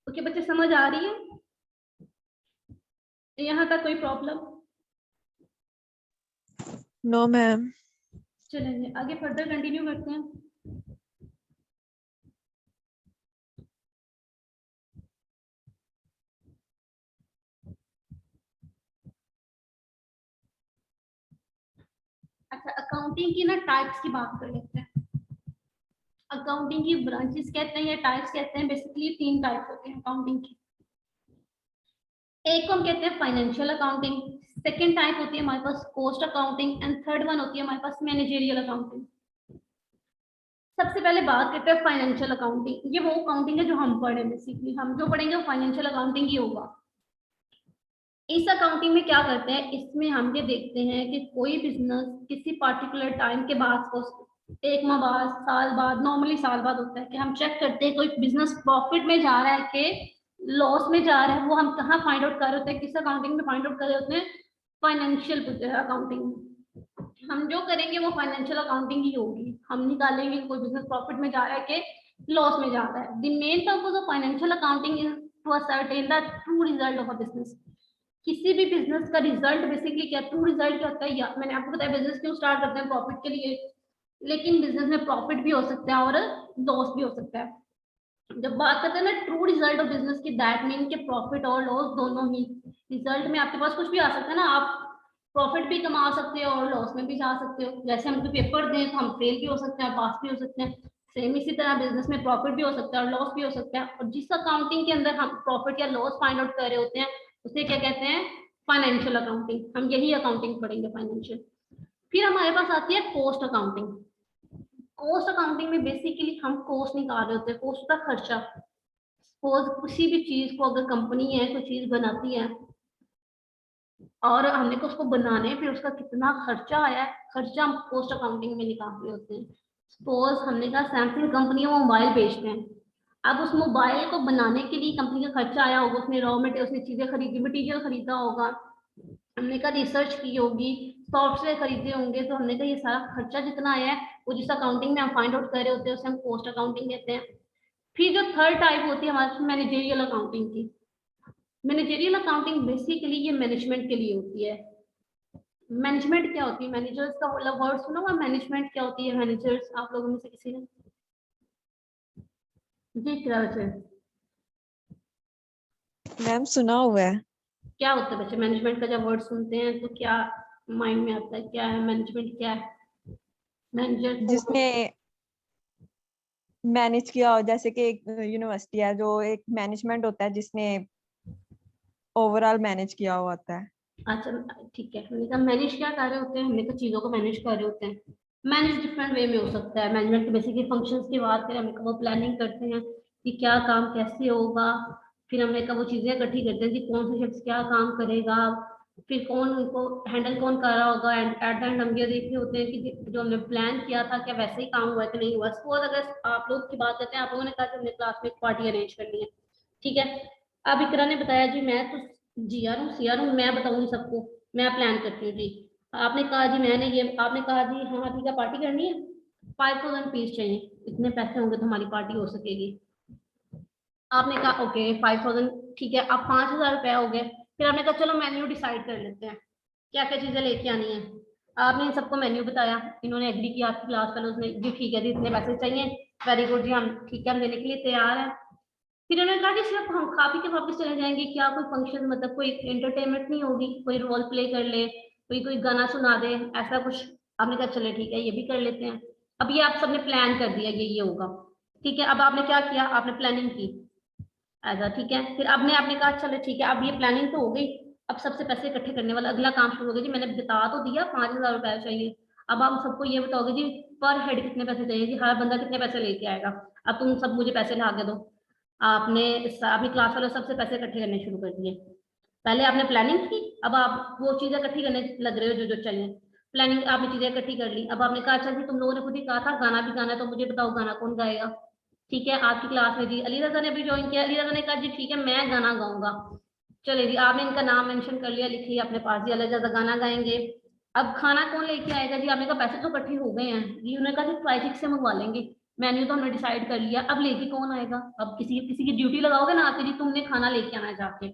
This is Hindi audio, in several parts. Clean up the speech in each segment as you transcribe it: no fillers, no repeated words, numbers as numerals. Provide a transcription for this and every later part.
ओके बच्चे, समझ आ रही है यहाँ तक? कोई प्रॉब्लम? No ma'am. चलेंगे आगे फर्दर कंटिन्यू करते हैं। अच्छा, अकाउंटिंग की ना टाइप्स की बात कर लेते हैं। अकाउंटिंग की ब्रांचेस कहते हैं या टाइप्स कहते हैं, बेसिकली 3 टाइप्स होते हैं अकाउंटिंग की। एक को हम कहते हैं फाइनेंशियल अकाउंटिंग, सेकंड टाइप होती है हमारे पास cost accounting, and third one होती है हमारे पास मैनेजरियल अकाउंटिंग। सबसे पहले बात करते हैं फाइनेंशियल अकाउंटिंग। ये वो अकाउंटिंग है जो हम पढ़े, बेसिकली हम जो पढ़ेंगे वो फाइनेंशियल अकाउंटिंग ही होगा। इस अकाउंटिंग में क्या करते हैं, इसमें हम ये देखते हैं कि कोई बिजनेस किसी पार्टिकुलर टाइम के बाद को, 1 माह बाद, साल बाद, नॉर्मली साल बाद होता है कि हम चेक करते हैं कोई बिजनेस प्रॉफिट में जा रहा है कि लॉस में जा रहा है। वो हम कहाँ फाइंड आउट कर रहे होते हैं, किस अकाउंटिंग में फाइंड आउट कर रहे होते हैं? फाइनेंशियल अकाउंटिंग में। हम जो करेंगे वो फाइनेंशियल अकाउंटिंग ही होगी। हम निकालेंगे कोई बिजनेस प्रॉफिट में जा रहा है कि लॉस में जा रहा है। The main purpose of financial accounting is to ascertain the true result of a business. किसी भी बिजनेस का रिजल्ट बेसिकली क्या, ट्रू रिजल्ट क्या होता है? या मैंने आपको बताया बिजनेस क्यों स्टार्ट करते हैं, प्रॉफिट के लिए, लेकिन बिजनेस में प्रॉफिट भी हो सकता है और लॉस भी हो सकता है। जब बात करते हैं ना ट्रू रिजल्ट ऑफ बिजनेस की, दैट मीन के प्रॉफिट और लॉस दोनों ही। रिजल्ट में आपके पास कुछ भी आ सकता है ना, आप प्रॉफिट भी कमा सकते हो और लॉस में भी जा सकते हो। जैसे हम पेपर दें तो हम फेल भी हो सकते हैं, पास भी हो सकते हैं। सेम इसी तरह बिजनेस में प्रॉफिट भी हो सकता है और लॉस भी हो सकता है। और जिस अकाउंटिंग के अंदर हम प्रॉफिट या लॉस फाइंड आउट कर रहे होते हैं उसे क्या कहते हैं? Financial accounting. हम यही अकाउंटिंग पढ़ेंगे, फाइनेंशियल। फिर हमारे पास आती है कॉस्ट अकाउंटिंग। कॉस्ट अकाउंटिंग में बेसिकली हम कॉस्ट निकाल रहे होते हैं, कॉस्ट का खर्चा। सपोज किसी भी चीज को अगर कंपनी है कोई चीज बनाती है और हमने को उसको बनाने फिर उसका कितना खर्चा आया है, खर्चा हम कॉस्ट अकाउंटिंग में निकाल रहे होते हैं। सपोज हमने कहा सैमसंग कंपनी है, वो मोबाइल बेचते हैं। अब उस मोबाइल को बनाने के लिए कंपनी का खर्चा आया होगा, उसने रॉ मटेरियल, उसने चीजें खरीदी, मटीरियल खरीदा होगा, हमने कहा रिसर्च की होगी, सॉफ्टवेयर खरीदे होंगे। तो हमने कहा ये सारा खर्चा जितना आया है वो जिस अकाउंटिंग में हम फाइंड आउट कर रहे होते हैं उसे हम कॉस्ट अकाउंटिंग कहते हैं। फिर जो थर्ड टाइप होती है हमारे मैनेजरियल अकाउंटिंग की। मैनेजरियल अकाउंटिंग बेसिकली ये मैनेजमेंट के लिए होती है। मैनेजमेंट क्या होती है? मैनेजर्स का मतलब वर्ड सुना हुआ? मैनेजमेंट क्या होती है? मैनेजर्स आप लोगों में से किसी ने? जी क्या वजह? मैम सुना हुआ है। क्या होता है बच्चे मैनेजमेंट का? जब वर्ड सुनते हैं तो क्या माइंड में आता है? क्या है मैनेजमेंट? क्या है मैनेजर को? जिसने मैनेज किया हो, जैसे कि एक यूनिवर्सिटी है जो एक मैनेजमेंट होता है जिसने ओवरऑल मैनेज किया हुआ होता है। अच्छा ठीक है, हमने कहा मैनेज क्या कर रहे होते हैं, हमने कहा चीजों को मैनेज कर रहे होते हैं। मैनेज डिफरेंट वे में हो सकता है। मैनेजमेंट के बेसिकली फंक्शंस की बात करें, हमने कहा वो प्लानिंग करते हैं कि क्या काम कैसे होगा। फिर हमने कहा वो चीजें इकट्ठी करते हैं कि कौन सा शख्स क्या काम करेगा, फिर कौन उनको हैंडल कौन कर रहा होगा। एंड एट द एंड हम ये देख रहे होते हैं कि जो हमने प्लान किया था क्या वैसे ही काम हुआ कि नहीं हुआ। सपोज अगर आप लोग की बात करते हैं, आप लोगों ने कहा कि हमने क्लास में एक पार्टी अरेंज करनी है, ठीक है। अब इकरा ने बताया जी मैं तो जीआर हूँ, सीआर हूँ, मैं बताऊंगी सबको, मैं प्लान करती हूँ जी। आपने कहा जी मैंने ये, आपने कहा जी हाँ ठीक है पार्टी करनी है, 5000 पीस चाहिए, इतने पैसे होंगे तो हमारी पार्टी हो सकेगी। आपने कहा ओके 5000, ठीक है। अब 5000 रुपया हो गए। फिर आपने कहा चलो मेन्यू डिसाइड कर लेते हैं, क्या क्या चीजें लेके आनी है। आपने इन सबको मेन्यू बताया, इन्होंने एग्री किया, आपकी क्लास फेलोज ने जी ठीक है जी इतने पैसे चाहिए, वेरी गुड जी हम ठीक है हम देने के लिए तैयार है। फिर उन्होंने कहा कि सिर्फ हम खा पी के वापस चले जाएंगे, क्या कोई फंक्शन मतलब कोई एंटरटेनमेंट नहीं होगी, कोई रोल प्ले कर ले, कोई कोई गाना सुना दे, ऐसा कुछ। आपने कहा चले ठीक है ये भी कर लेते हैं। अब ये आप सबने प्लान कर दिया ये होगा, ठीक है। अब आपने क्या किया, आपने प्लानिंग की ऐसा, ठीक है। फिर आपने आपने कहा चलो ठीक है अब ये प्लानिंग तो हो गई, अब सबसे पैसे इकट्ठे करने वाला अगला काम शुरू हो गया जी। मैंने बता तो दिया 5000 रुपया चाहिए, अब आप सबको ये बताओगे जी पर हेड कितने पैसे चाहिए जी, हर बंदा कितने पैसे लेके आएगा। अब तुम सब मुझे पैसे ला के दो। आपने अपनी क्लास वालों सबसे पैसे इकट्ठे करने शुरू कर दिए। पहले आपने प्लानिंग की, अब आप वो चीजें इकट्ठी करने लग रहे हो जो जो चाहिए। प्लानिंग आपने चीजें इकट्ठी कर ली। अब आपने कहा अच्छा जी तुम लोगों ने खुद ही कहा था गाना भी गाना है तो मुझे बताओ गाना कौन गाएगा। ठीक है, आपकी क्लास में जी अली रजा ने भी ज्वाइन किया, अली रजा ने कहा जी ठीक है मैं गाना गाऊंगा। चले जी आपने इनका नाम मेंशन कर लिया, लिखिए अपने पास जी अली रजा गाना गाएंगे। अब खाना कौन लेके आएगा जी, आपने कहा पैसे तो इकट्ठे हो गए हैं जी, उन्होंने कहा जी फ्राई चिक से मंगवा लेंगे। मेन्यू तो हमने डिसाइड कर लिया, अब लेके कौन आएगा? अब किसी किसी की ड्यूटी लगाओगे ना आके, जी तुमने खाना लेके आना है जाके।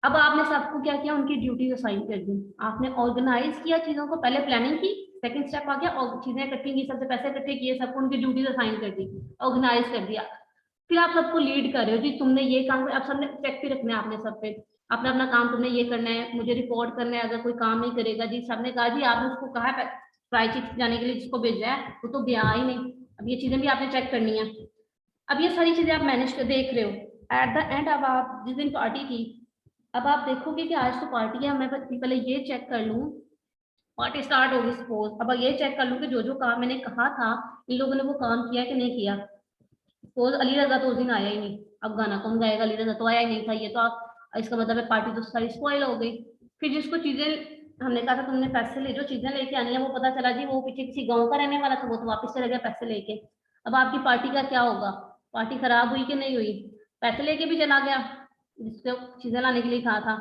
अब आपने सबको क्या किया, उनकी ड्यूटी असाइन कर दी, आपने ऑर्गेनाइज किया चीजों को, पहले प्लानिंग की, सेकंड स्टेप आ गया और चीजें इकट्ठी की, सबसे पैसे इकट्ठे किए, सबको उनकी ड्यूटीज असाइन कर दी, ऑर्गेनाइज कर दिया। फिर आप सबको लीड कर रहे हो, जी तुमने ये काम, अब सबने चेक भी रखना है आपने सब पे, अपना अपना काम तुमने ये करना है, मुझे रिपोर्ट करना है अगर कोई काम नहीं करेगा। जी सबने कहा जी आपने उसको कहा है प्रायचित जाने के लिए, जिसको भेजा है वो तो गया ही नहीं, अब ये चीजें भी आपने चेक करनी है। अब ये सारी चीजें आप मैनेज कर देख रहे हो, एट द एंड अब आप जिस दिन पार्टी की, अब आप देखोगे कि आज तो पार्टी है, मैं पहले ये चेक कर लूं, पार्टी स्टार्ट होगी सपोज, अब ये चेक कर लूं कि जो जो काम मैंने कहा था इन लोगों ने वो काम किया कि नहीं किया। सपोज अली रजा तो उस दिन आया ही नहीं, अब गाना कौन गाएगा, अली रजा तो आया ही नहीं था, ये तो आप इसका मतलब है पार्टी तो सारी स्पॉइल हो गई। फिर जिसको चीजें हमने कहा था तुमने पैसे ले, जो चीजें लेके आनी है, वो पता चला जी वो पीछे किसी गाँव का रहने वाला था, वो तो वापस चला गया पैसे लेके। अब आपकी पार्टी का क्या होगा, पार्टी खराब हुई कि नहीं हुई? पैसे लेके भी चला गया जिसको चीजें लाने के लिए कहा था,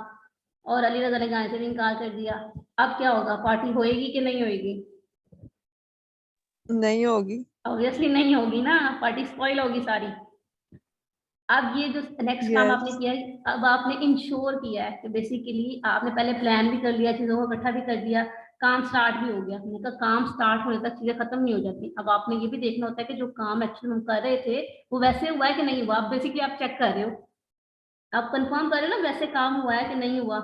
और अली रजा ने गाने से भी इनकार कर दिया। अब क्या होगा, पार्टी होएगी कि नहीं होएगी? नहीं होगी। ऑब्वियसली नहीं होगी ना, पार्टी स्पॉइल होगी सारी। अब ये जो नेक्स्ट काम आपने यस। किया है, अब आपने इंश्योर किया है कि बेसिकली आपने पहले प्लान भी कर लिया, चीजों को इकट्ठा भी कर दिया, काम स्टार्ट भी हो गया। मैंने कहा काम स्टार्ट होने तक चीजें खत्म नहीं हो जाती, अब आपने ये भी देखना होता है कि जो काम एक्चुअली हम कर रहे थे वो वैसे हुआ है कि नहीं हुआ। अब बेसिकली आप चेक कर रहे हो, आप कंफर्म कर रहे हो ना वैसे काम हुआ है कि नहीं हुआ।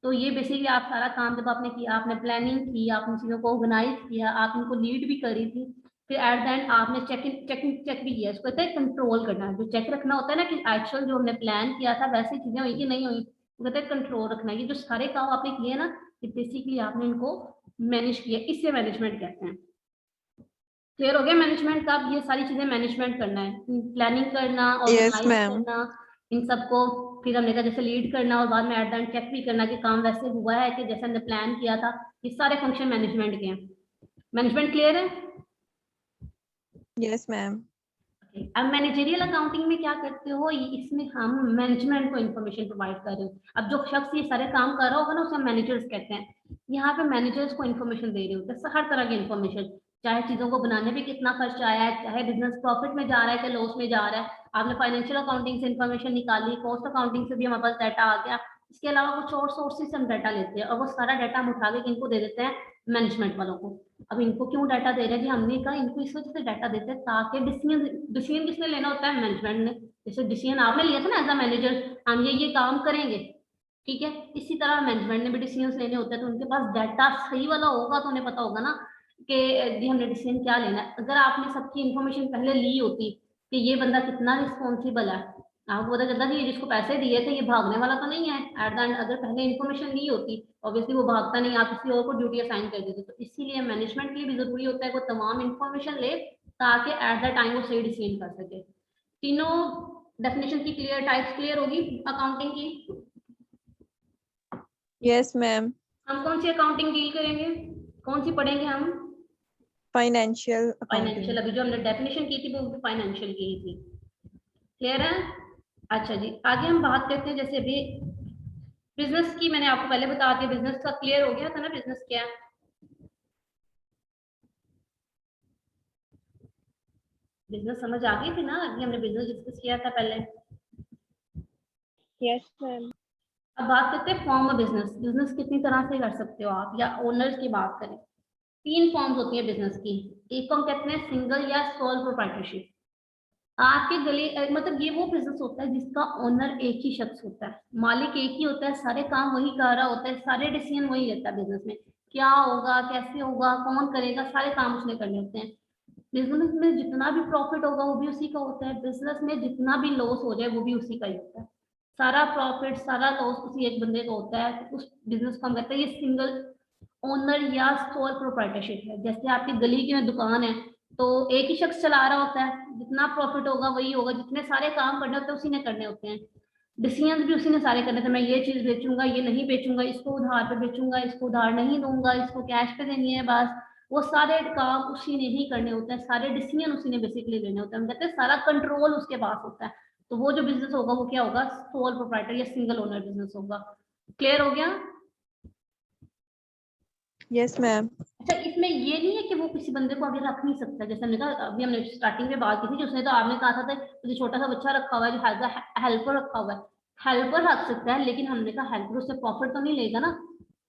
तो ये बेसिकली आप सारा काम जब आपने किया, आपने प्लानिंग की, आपने चीजों को ऑर्गेनाइज किया, आप इनको लीड भी करी थी, फिर एट द एंड आपने चेक भी किया। इसको कहते हैं कंट्रोल करना, जो चेक रखना होता है ना कि एक्चुअल जो हमने प्लान किया था वैसे चीजें हुई कि नहीं हुई, वो कहते हैं कंट्रोल रखना। ये जो सारे काम आपने किए ना, ये बेसिकली आपने इनको मैनेज किया, इससे मैनेजमेंट कहते हैं। क्लियर हो गया मैनेजमेंट का? अब ये सारी चीजें मैनेजमेंट करना है, प्लानिंग करना, यस ऑर्गेनाइज मैम। करना, इन सबको फिर हमने कहा जैसे लीड करना, और बाद में एट द एंड चेक भी करना कि काम वैसे हुआ है कि जैसे हमने प्लान किया था। ये सारे फंक्शन मैनेजमेंट के हैं। मैनेजमेंट क्लियर है? Yes ma'am. अब मैनेजरियल अकाउंटिंग में क्या करते हो, इसमें हम मैनेजमेंट को इन्फॉर्मेशन प्रोवाइड कर रहे हो। अब जो शख्स ये सारे काम कर रहा होगा ना, उसे हम मैनेजर्स कहते हैं। यहाँ पे मैनेजर्स को इन्फॉर्मेशन दे रहे होते हैं, हर तरह की इन्फॉर्मेशन, चाहे चीजों को बनाने में कितना खर्च आया है, चाहे बिजनेस प्रॉफिट में जा रहा है कि लॉस में जा रहा है। आपने फाइनेंशियल अकाउंटिंग से इन्फॉर्मेशन निकाली, कॉस्ट अकाउंटिंग से भी हमारे पास डाटा आ गया, इसके अलावा कुछ और सोर्सेज से हम डाटा लेते हैं, और वो सारा डाटा हम उठा के इनको दे देते हैं मैनेजमेंट वालों को। अब इनको क्यों डाटा दे रहे हैं जी, हमने कहा इनको इस वजह से डाटा देते हैं ताकि डिसीजन डिसीजन किसने लेना होता है, मैनेजमेंट ने। जैसे डिसीजन आपने लिया था ना एज अ मैनेजर, हम ये काम करेंगे, ठीक है, इसी तरह मैनेजमेंट ने भी डिसीजन लेने होते हैं, तो उनके पास डाटा सही वाला होगा तो उन्हें पता होगा ना कि जी हमने डिसीजन क्या लेना है। अगर आपने सबकी इन्फॉर्मेशन पहले ली होती कि ये बंदा कितना रिस्पॉन्सिबल है, आपको पता चलता कि ये जिसको पैसे दिए थे ये भागने वाला तो नहीं है। एट द एंड अगर पहले इन्फॉर्मेशन ली होती, ऑब्वियसली वो भागता नहीं, आप किसी और को ड्यूटी असाइन कर देते। तो इसीलिए मैनेजमेंट के लिए भी जरूरी होता है वो तमाम इन्फॉर्मेशन ले ताकि एट द टाइम वो सही डिसीजन कर सके। तीनों डेफिनेशन की क्लियर, टाइप्स क्लियर होगी अकाउंटिंग की? Yes ma'am. हम कौन सी अकाउंटिंग डील करेंगे, कौन सी पढ़ेंगे हम? Financial accounting. फाइनेंशियल, अभी जो हमने डेफिनेशन की थी वो फाइनेंशियल की ही थी। क्लियर है? अच्छा जी, आगे हम बात करते हैं। जैसे अभी बिजनेस की मैंने आपको पहले बता दिया, बिजनेस का क्लियर हो गया था ना, बिजनेस क्या है? बिजनेस समझ आ गई थी ना, अभी हमने बिजनेस डिस्कस किया था पहले। Yes ma'am. अब बात करते हैं फॉर्म ऑफ बिजनेस। बिजनेस कितनी तरह से कर सकते हो आप, या ओनर्स की बात करें, तीन फॉर्म्स होती है बिजनेस की। एक को हम कहते हैं सिंगल या सोल प्रोप्राइटरशिप। आपके गले मतलब ये वो बिजनेस होता है जिसका ओनर एक ही शख्स होता है, मालिक एक ही होता है, सारे काम वही कर रहा होता है, सारे डिसीजन वही लेता है बिजनेस में, क्या होगा कैसे होगा कौन करेगा, सारे काम उसने करने होते हैं। बिजनेस में जितना भी प्रॉफिट होगा वो भी उसी का होता है, बिजनेस में जितना भी लॉस हो जाए वो भी उसी का ही होता है। सारा प्रॉफिट सारा लॉस उसी एक बंदे का होता है, तो उस बिजनेस को हम कहते हैं ये सिंगल ओनर या सोल प्रोप्राइटरशिप है। जैसे आपकी गली की में दुकान है तो एक ही शख्स चला रहा होता है, जितना प्रॉफिट होगा वही होगा, जितने सारे काम करने होते हैं उसी ने करने होते हैं, डिसीजन भी उसी ने सारे करने थे। मैं ये चीज बेचूंगा, ये नहीं बेचूंगा, इसको उधार पे बेचूंगा, इसको उधार नहीं दूंगा, इसको कैश पे देनी है, बस वो सारे काम उसी ने ही करने होते हैं, सारे डिसीजन उसी ने बेसिकली लेने होते हैं। हम कहते हैं सारा कंट्रोल उसके पास होता है। तो वो जो बिजनेस होगा वो क्या होगा, सोल प्रोप्राइटर या सिंगल ओनर बिजनेस होगा। क्लियर हो गया? Yes ma'am. अच्छा, इसमें ये नहीं है कि वो वो किसी बंदे को आगे रख नहीं सकता। जैसे हमने कहा, अभी हमने स्टार्टिंग में बात की थी कि उसने तो आपने कहा था जो छोटा सा बच्चा रखा हुआ है, जो हेल्पर रखा हुआ है, हेल्पर रख सकता है, लेकिन हमने कहा हेल्पर उससे प्रॉफिट तो नहीं लेगा ना,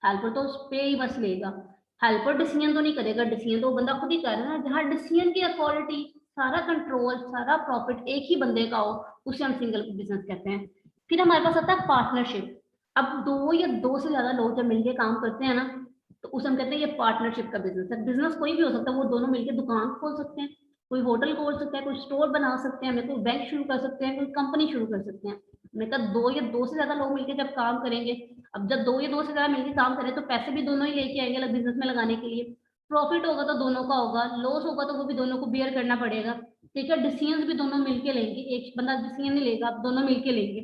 हेल्पर तो उस पे ही बस लेगा। हेल्पर डिसीजन तो नहीं करेगा, डिसीजन तो वो बंदा खुद ही कर रहा है ना। जहाँ डिसीजन की अथॉरिटी, सारा कंट्रोल, सारा प्रॉफिट एक ही बंदे का हो, उसे हम सिंगल बिजनेस कहते हैं। फिर हमारे पास आता है पार्टनरशिप। अब दो या दो से ज्यादा लोग जब मिलकर काम करते हैं ना, तो उसे हम कहते हैं ये पार्टनरशिप का बिजनेस है। बिजनेस कोई भी हो सकता है, वो दोनों मिलकर दुकान खोल सकते हैं, कोई होटल खोल सकता है, कोई स्टोर बना सकते हैं, कोई बैंक शुरू कर सकते हैं, कोई कंपनी शुरू कर सकते हैं। मैं कहा दो या दो से ज्यादा लोग मिलकर जब काम करेंगे, अब जब दो या दो से ज्यादा मिलकर काम करें तो पैसे भी दोनों ही लेके आएंगे बिजनेस में लगाने के लिए। प्रॉफिट होगा तो दोनों का होगा, लॉस होगा तो वो भी दोनों को बियर करना पड़ेगा। ठीक है, डिसीजन भी दोनों मिलके लेंगे, एक बंदा डिसीजन नहीं लेगा, दोनों मिलके लेंगे।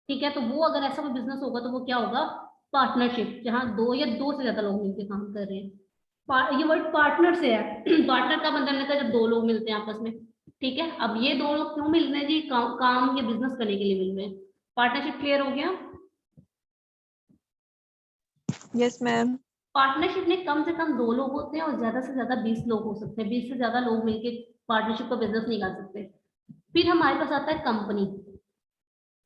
ठीक है, तो वो अगर ऐसा कोई बिजनेस होगा तो वो क्या होगा, पार्टनरशिप, जहाँ दो या दो से ज्यादा लोग मिलकर काम कर रहे हैं। ये वर्ड पार्टनर से है। पार्टनर का मतलब हमने कहा जब दो लोग मिलते हैं आपस में। ठीक है, अब ये दो लोग क्यों मिल रहे हैं जी, काम या बिजनेस करने के लिए मिल रहे हैं। पार्टनरशिप क्लियर हो गया? Yes ma'am. पार्टनरशिप में कम से कम दो लोग होते हैं और ज्यादा से ज्यादा 20 लोग हो सकते हैं। 20 से ज्यादा लोग मिलकर पार्टनरशिप का बिजनेस नहीं कर सकते। फिर हमारे पास आता है कंपनी।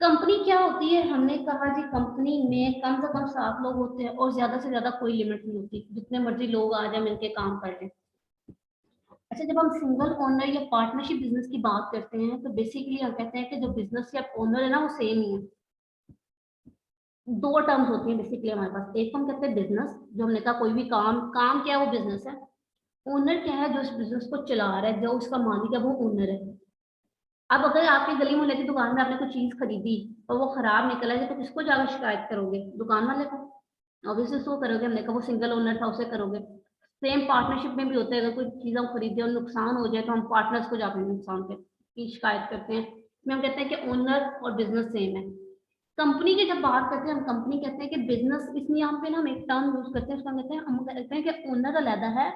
कंपनी क्या होती है, हमने कहा जी कंपनी में कम से कम 7 लोग होते हैं और ज्यादा से ज्यादा कोई लिमिट नहीं होती, जितने मर्जी लोग आ जाए मिलके काम कर लें। अच्छा, जब हम सिंगल ओनर या पार्टनरशिप बिजनेस की बात करते हैं तो बेसिकली हम कहते हैं कि जो बिजनेस या ओनर है ना वो सेम ही है। दो टर्म्स होती हैं बेसिकली हमारे पास। एक हम कहते हैं बिजनेस, जो हमने कहा कोई भी काम, काम क्या है वो बिजनेस है। ओनर क्या है, जो इस बिजनेस को चला रहा है, जो उसका मालिक है वो ओनर है। अब अगर आपकी गली मोहल्ले की दुकान में आपने कोई चीज खरीदी और वो खराब निकला है तो किसको जाकर शिकायत करोगे, दुकान वाले को? ऑब्वियसली उसको करोगे, हमने कहा वो सिंगल ओनर था उसे करोगे। सेम पार्टनरशिप में भी होता है, अगर कोई चीज हम खरीदे और नुकसान हो जाए तो हम पार्टनर्स को जाकर नुकसान पे की शिकायत करते हैं। इसमें हम कहते हैं कि ओनर और बिजनेस सेम है। कंपनी की जब बात करते हैं हम, कंपनी कहते हैं कि बिजनेस, इसमें यहाँ पे ना हम एक टर्म यूज करते हैं, उसका कहते हैं, हम कहते हैं कि ओनर अलग है,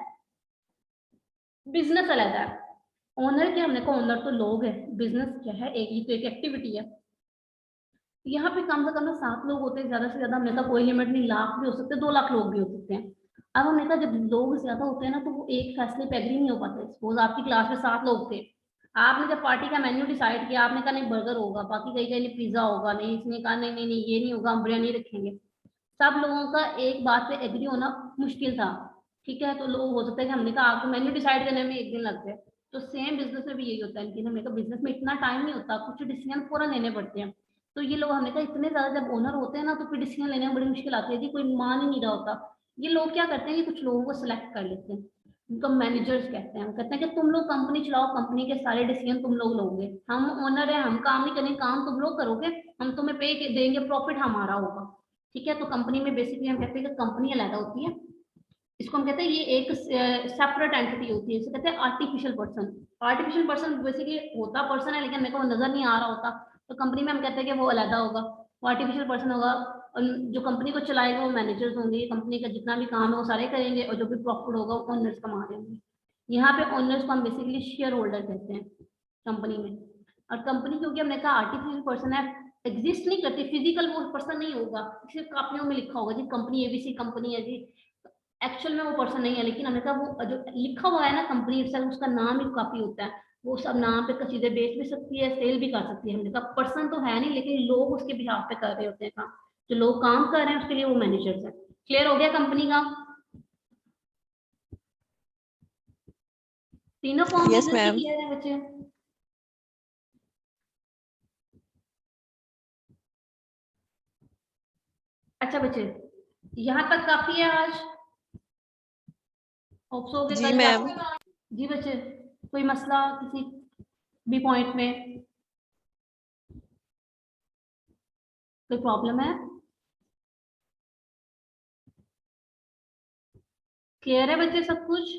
बिजनेस अलग है। ओनर क्या, हमने कहा ओनर तो लोग है, बिजनेस क्या है, एक ही तो एक एक्टिविटी है। यहाँ पे कम से कम 7 लोग होते हैं, ज्यादा से ज्यादा हमने कहा कोई लिमिट नहीं, लाख भी हो सकते हैं, 2 लाख लोग भी हो सकते हैं। अब हमने कहा जब लोग ज्यादा होते हैं ना तो वो एक फैसले पे एग्री नहीं हो पाते। सपोज आपकी क्लास में 7 लोग थे, आपने जब पार्टी का मेन्यू डिसाइड किया, आपने कहा नहीं बर्गर होगा, बाकी कहीं कहीं पिज्जा होगा, नहीं इसने कहा नहीं नहीं नहीं ये नहीं होगा, हम बिरयानी रखेंगे। सब लोगों का एक बात पे एग्री होना मुश्किल था। ठीक है, तो लोग हो सकता है कि हमने कहा आपको मेन्यू डिसाइड करने में 1 दिन लग जाए। तो सेम बिजनेस में भी यही होता है, लेकिन हमने कहा बिजनेस में इतना टाइम नहीं होता, कुछ डिसीजन फौरन लेने पड़ते हैं। तो ये लोग, हमने कहा इतने ज्यादा जब ओनर होते हैं ना तो फिर डिसीजन लेने में बड़ी मुश्किल आती है जी, कोई मान ही नहीं रहा होता। ये लोग क्या करते हैं कि कुछ लोगों को सिलेक्ट कर लेते हैं, उनको मैनेजर्स कहते हैं। हम कहते हैं कि तुम लोग कंपनी चलाओ, कंपनी के सारे डिसीजन तुम लोग लोगे, हम ओनर है, हम काम नहीं करेंगे, काम तुम लोग करोगे, हम तुम्हें पे देंगे, प्रॉफिट हमारा होगा। ठीक है, तो कंपनी में बेसिकली हम कहते हैं कि कंपनी अलग होती है। इसको हम कहते हैं ये एक सेपरेट एंटिटी होती है, इसे कहते हैं artificial person. Artificial person basically होता पर्सन है लेकिन मेरे को नजर नहीं आ रहा होता, तो कंपनी में हम कहते हैं कि वो अलग होगा, वो आर्टिफिशियल पर्सन होगा। और जो कंपनी को चलाएगा वो मैनेजर्स होंगे, कंपनी का जितना भी काम है वो सारे करेंगे, और जो भी प्रॉफिट होगा वो ओनर्स कमा रहे होंगे। यहाँ पे ओनर्स को हम बेसिकली शेयर होल्डर कहते हैं कंपनी में। और कंपनी क्योंकि हमने कहा आर्टिफिशियल पर्सन है, एग्जिस्ट नहीं करती, फिजिकल वो पर्सन नहीं होगा, सिर्फ कापियों में लिखा होगा जी कंपनी एबीसी कंपनी है जी, एक्चुअल में वो पर्सन नहीं है। लेकिन हमने कहा वो जो लिखा हुआ है ना कंपनी, उसका नाम ही काफी होता है, वो सब नाम पे चीजें बेच भी सकती है, सेल भी कर सकती है। हमने कहा पर्सन तो है नहीं, लेकिन लोग उसके बिहाफ पे कर रहे होते हैं काम, जो लोग काम कर रहे हैं उसके लिए वो मैनेजर्स है। क्लियर हो गया कंपनी का? तीनों फॉर्म यस बिजनेस के मैम। क्लियर है बच्चे? अच्छा बच्चे, यहाँ तक काफी है आज? होप सो के जी कल मैम। क्लास। जी बच्चे, कोई मसला किसी भी पॉइंट में, कोई प्रॉब्लम है? क्लियर है बच्चे सब कुछ?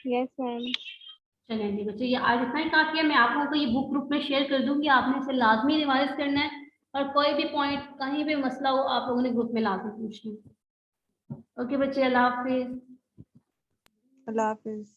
Yes ma'am. चलें जी बच्चे, ये आज इतना ही काफी है। मैं आप लोगों को ये बुक ग्रुप में शेयर कर दूंगी, आपने इसे लाजमी रिवाइज करना है, और कोई भी पॉइंट कहीं भी मसला हो आप लोगों ने ग्रुप में लाजमी पूछना है। ओके बच्चे, अल्लाह हाफिज। अल्लाह हाफिज।